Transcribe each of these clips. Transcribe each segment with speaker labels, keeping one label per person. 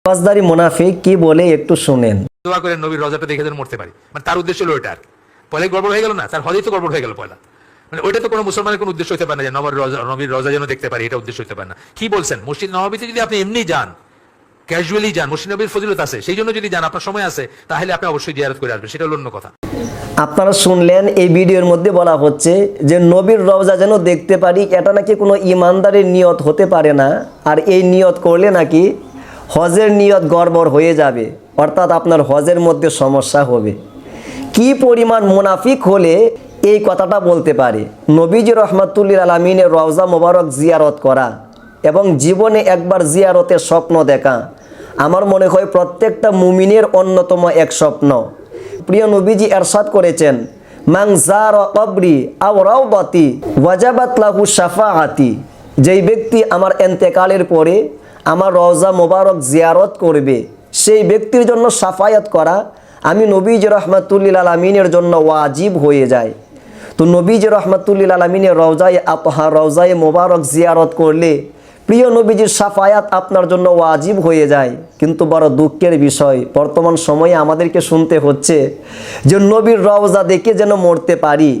Speaker 1: হজদারি মুনাফিক কি বলে একটু শুনেন।
Speaker 2: দোয়া করে নবীর রওজাটা দেখে যেন মরতে পারি, মানে তার উদ্দেশ্য হলো ওইটা। পয়লা গড়বড় হয়ে গেল না, তার হজই তো গড়বড় হয়ে গেল পয়লা। মানে ওইটা তো কোনো মুসলমানের কোনো উদ্দেশ্য হতে পারে না যে নবীর রওজা যেন দেখতে পারি, এটা উদ্দেশ্য হতে পারে না। কি বলছেন, মসজিদ নববীতে যদি আপনি এমনি যান, ক্যাজুয়ালি যান, মসজিদ নবীর ফজিলত আছে সেই জন্য যদি যান, আপনার সময় আছে, তাহলে আপনি অবশ্যই জিয়ারত করে আসবেন, সেটা হলো অন্য কথা।
Speaker 1: আপনারা শুনলেন এই ভিডিওর মধ্যে বলা হচ্ছে যে নবীর রওজা যেন দেখতে পারি, এটা নাকি কোনো ইমানদারের নিয়ত হতে পারে না। আর এই নিয়ত করলে নাকি হজের নিয়ত গড়বড় হয়ে যাবে, অর্থাৎ আপনার হজের মধ্যে সমস্যা হবে। কি পরিমাণ মুনাফিক হলে এই কথাটা বলতে পারে? নবীজি রহমাতুল্লিল আলামিনের রওজা মোবারক জিয়ারত করা এবং জীবনে একবার জিয়ারতের স্বপ্ন দেখা আমার মনে হয় প্রত্যেকটা মুমিনের অন্যতম এক স্বপ্ন। প্রিয় নবীজি এরশাদ করেছেন, মান যারা কবরি আও রাওদাতি ওয়াজাবাত লাহু শাফাআতি, যেই ব্যক্তি আমার ইন্তেকালের পরে আমার রওজা মোবারক জিয়ারত করবে, সেই ব্যক্তির জন্য শাফায়াত করা আমি নবীজি রহমাতুল্লিল আলামিনের জন্য ওয়াজিব হয়ে যায়। তো নবীজি রহমাতুল্লিল আলামিনের রওজায়ে মোবারক জিয়ারত করলে প্রিয় নবীজির শাফায়াত আপনার জন্য ওয়াজিব হয়ে যায়। কিন্তু বড় দুঃখের বিষয়, বর্তমান সময়ে আমাদেরকে শুনতে হচ্ছে যে নবীর রওজা দেখে যেন মরতে পারি,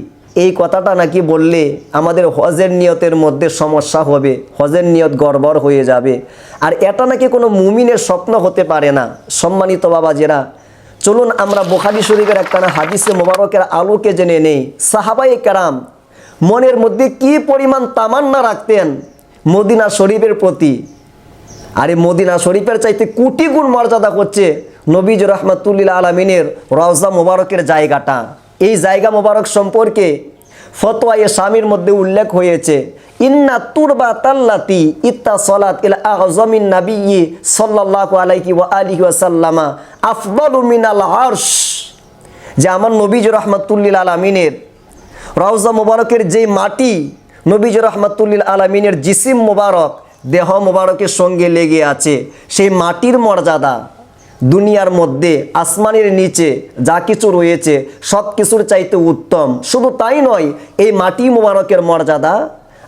Speaker 1: এই কথাটা নাকি বললে আমাদের হজের নিয়তের মধ্যে সমস্যা হবে, হজের নিয়ত গড়বড় হয়ে যাবে। আর এটা নাকি কোনো মুমিনের স্বপ্ন হতে পারে না। সম্মানিত বাবাজেরা, চলুন আমরা বুখারী শরীফের একখানা হাদিসে মোবারকের আলোকে জেনে নেই সাহাবায়ে কেরাম মনের মধ্যে কি পরিমাণ তামান্না রাখতেন মদিনা শরীফের প্রতি। আর এই মদিনা শরীফের চাইতে কোটি গুণ মর্যাদা হচ্ছে নবীজি রহমাতুল্লিল আলামিনের রওজা মোবারকের জায়গাটা। এই জায়গা মোবারক সম্পর্কে ফতোয়ায়ে শামির মধ্যে উল্লেখ হয়েছে, ইন্না তুরবাতাল্লাতি ইত্তাসালাত ইলা আযমিন নাবিয়্যি সাল্লাল্লাহু আলাইহি ওয়া আলিহি ওয়া সাল্লামা আফদালু মিনাল আরশ, যে আমার নবীজি রহমাতুল্লিল আলামিনের রওজা মোবারকের যে মাটি নবীজি রহমাতুল্লিল আলামিনের জিসিম মোবারক দেহ মোবারকের সঙ্গে লেগে আছে, সেই মাটির মর্যাদা দুনিয়ার মধ্যে আসমানের নিচে যা কিছু রয়েছে সব কিছুর চাইতে উত্তম। শুধু তাই নয়, এই মাটি মোবারকের মর্যাদা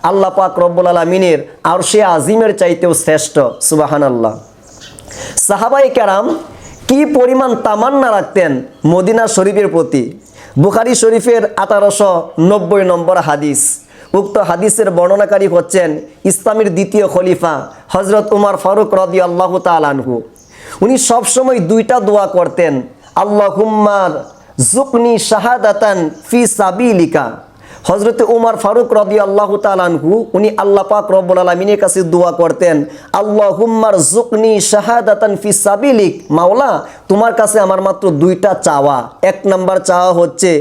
Speaker 1: আল্লাহ পাক রব্বুল আলামিনের আরশে আজিমের চাইতেও শ্রেষ্ঠ। সুবহানাল্লাহ। সাহাবায়ে কেরাম কি পরিমাণ তামান্না রাখতেন মদিনা শরীফের প্রতি। বুখারী শরীফের 1890 নম্বর হাদিস। উক্ত হাদিসের বর্ণনাকারী হচ্ছেন ইসলামের দ্বিতীয় খলিফা হযরত উমর ফারুক রাদিয়াল্লাহু তাআলা আনহু। উনি সবসময় দুইটা দোয়া করতেন, আল্লাহুম্মা জুকনি শাহাদাতান ফি সাবিলিকা। হযরত উমর ফারুক রাদিয়াল্লাহু তাআলা আনহু উনি আল্লাহ পাক রব্বুল আলামিনের কাছে দোয়া করতেন, আল্লাহুম্মা জুকনি শাহাদাতান ফি সাবিলিক, মাওলা তোমার কাছে আমার মাত্র দুইটা চাওয়া। এক নাম্বার চাওয়া হচ্ছে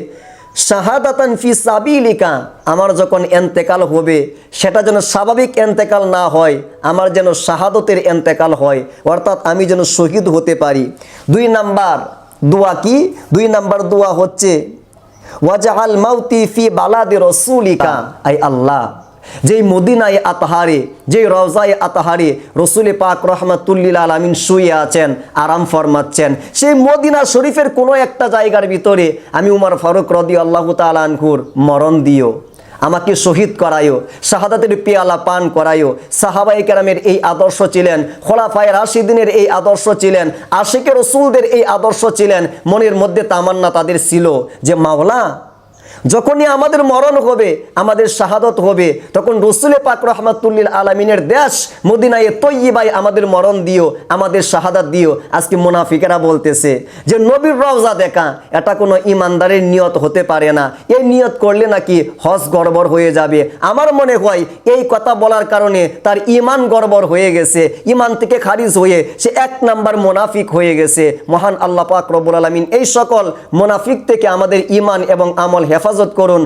Speaker 1: শাহাদাতান ফি সাবিলিকা, আমার যখন ইন্তেকাল হবে সেটা যেন স্বাভাবিক ইন্তেকাল না হয়, আমার যেন শাহাদতের ইন্তেকাল হয়, অর্থাৎ আমি যেন শহীদ হতে পারি। দুই নাম্বার দোয়া কি? দুই নাম্বার দোয়া হচ্ছে ওয়াজআল মাউতি ফি বালাদি রাসূলিকা, আই আল্লাহ যেই মদিনায়ে আতহারে, যেই রওজায়ে আতহারে রসুল পাক রহমাতুল্লিল আলামিন শুয়ে আছেন, আরাম ফরমাচ্ছেন, সেই মদিনা শরীফের কোনো একটা জায়গার ভিতরে আমি উমর ফারুক রাদিয়াল্লাহু তাআলা আনহুর মরণ দিও, আমাকে শহীদ করায়ও, শাহাদাতের পেয়ালা পান করায়ও। সাহাবায়ে কেরামের এই আদর্শ ছিলেন, খোলাফায়ে রাশিদিনের এই আদর্শ ছিলেন, আশিকে রসুলদের এই আদর্শ ছিলেন। মনের মধ্যে তামান্না তাদের ছিল যে মাওলা যখনই আমাদের মরণ হবে, আমাদের শাহাদত হবে, তখন রসুল পাক রহমাতুল্লিল আলামিনের দেশ মদিনায়ে তয়্যিবায় আমাদের মরণ দিও, আমাদের শাহাদাত দিও। আজকে মুনাফিকেরা বলতেছে যে নবীর রওজা দেখা এটা কোনো ইমানদারের নিয়ত হতে পারে না, এই নিয়ত করলে নাকি হজ গড়বড় হয়ে যাবে। আমার মনে হয় এই কথা বলার কারণে তার ইমান গড়বড় হয়ে গেছে, ইমান থেকে খারিজ হয়ে সে এক নাম্বার মুনাফিক হয়ে গেছে। মহান আল্লাহ পাক রব্বুল আলামিন এই সকল মুনাফিক থেকে আমাদের ইমান এবং আমল হেফাজত করুন।